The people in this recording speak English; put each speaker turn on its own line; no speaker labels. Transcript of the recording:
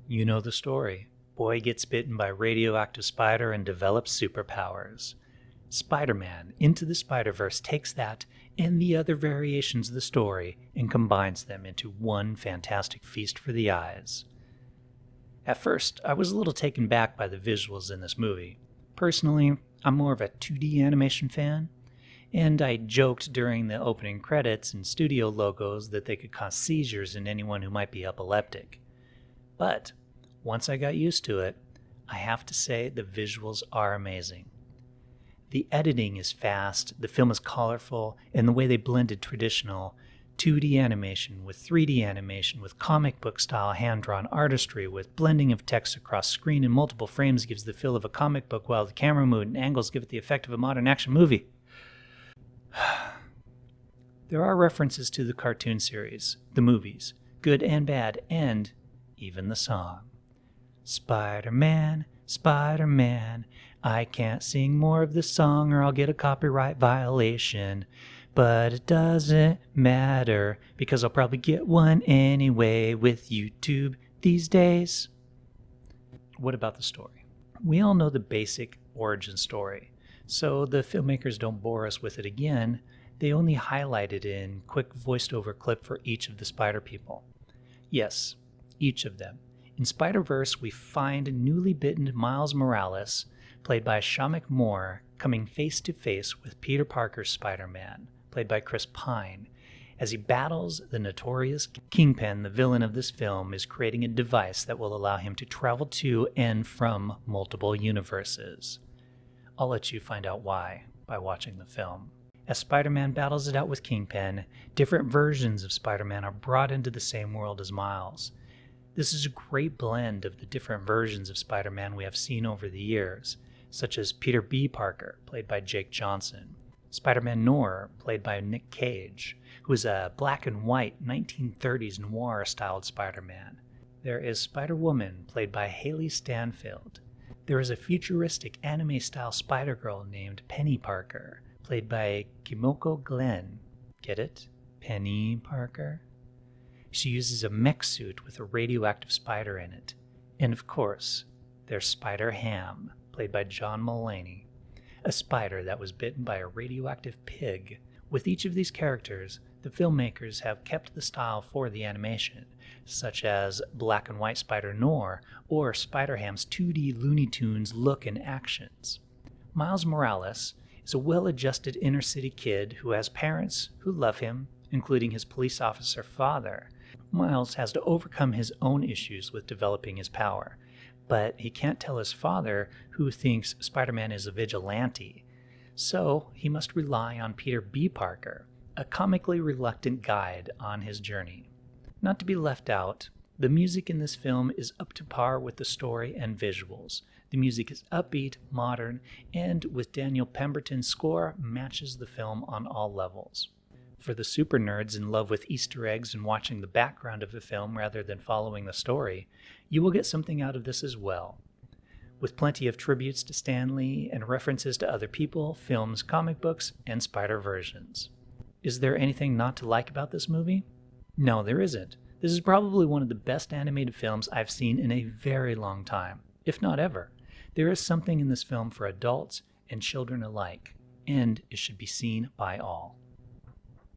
You know the story. Boy gets bitten by radioactive spider and develops superpowers. Spider-Man Into the Spider-Verse takes that and the other variations of the story and combines them into one fantastic feast for the eyes. At first, I was a little taken back by the visuals in this movie. Personally, I'm more of a 2D animation fan, and I joked during the opening credits and studio logos that they could cause seizures in anyone who might be epileptic. But once I got used to it, I have to say the visuals are amazing. The editing is fast, the film is colorful, and the way they blended traditional 2D animation with 3D animation with comic book style hand-drawn artistry with blending of text across screen in multiple frames gives the feel of a comic book while the camera mood and angles give it the effect of a modern action movie. There are references to the cartoon series, the movies, good and bad, and even the song. Spider-Man, Spider-Man, I can't sing more of this song or I'll get a copyright violation. But it doesn't matter because I'll probably get one anyway with YouTube these days. What about the story? We all know the basic origin story, so the filmmakers don't bore us with it again. They only highlight it in quick voiced-over clip for each of the spider people. Yes, each of them. In Spider-Verse, we find newly bitten Miles Morales, played by Shamek Moore, coming face-to-face with Peter Parker's Spider-Man, played by Chris Pine. As he battles the notorious Kingpin, the villain of this film is creating a device that will allow him to travel to and from multiple universes. I'll let you find out why by watching the film. As Spider-Man battles it out with Kingpin, different versions of Spider-Man are brought into the same world as Miles. This is a great blend of the different versions of Spider-Man we have seen over the years, such as Peter B. Parker, played by Jake Johnson, Spider-Man Noir, played by Nick Cage, who is a black and white 1930s noir-styled Spider-Man. There is Spider-Woman, played by Haley Stanfield. There is a futuristic anime-style Spider-Girl named Penny Parker, played by Kimiko Glenn. Get it? Penny Parker? She uses a mech suit with a radioactive spider in it. And of course, there's Spider-Ham, played by John Mulaney, a spider that was bitten by a radioactive pig. With each of these characters, the filmmakers have kept the style for the animation, such as Black and White Spider Noir or Spider-Ham's 2D Looney Tunes look and actions. Miles Morales is a well-adjusted inner-city kid who has parents who love him, including his police officer father. Miles has to overcome his own issues with developing his power, but he can't tell his father, who thinks Spider-Man is a vigilante. So he must rely on Peter B. Parker, a comically reluctant guide on his journey. Not to be left out, the music in this film is up to par with the story and visuals. The music is upbeat, modern, and with Daniel Pemberton's score, matches the film on all levels. For the super nerds in love with Easter eggs and watching the background of the film rather than following the story, you will get something out of this as well. With plenty of tributes to Stan Lee and references to other people, films, comic books, and spider versions. Is there anything not to like about this movie? No, there isn't. This is probably one of the best animated films I've seen in a very long time, if not ever. There is something in this film for adults and children alike, and it should be seen by all.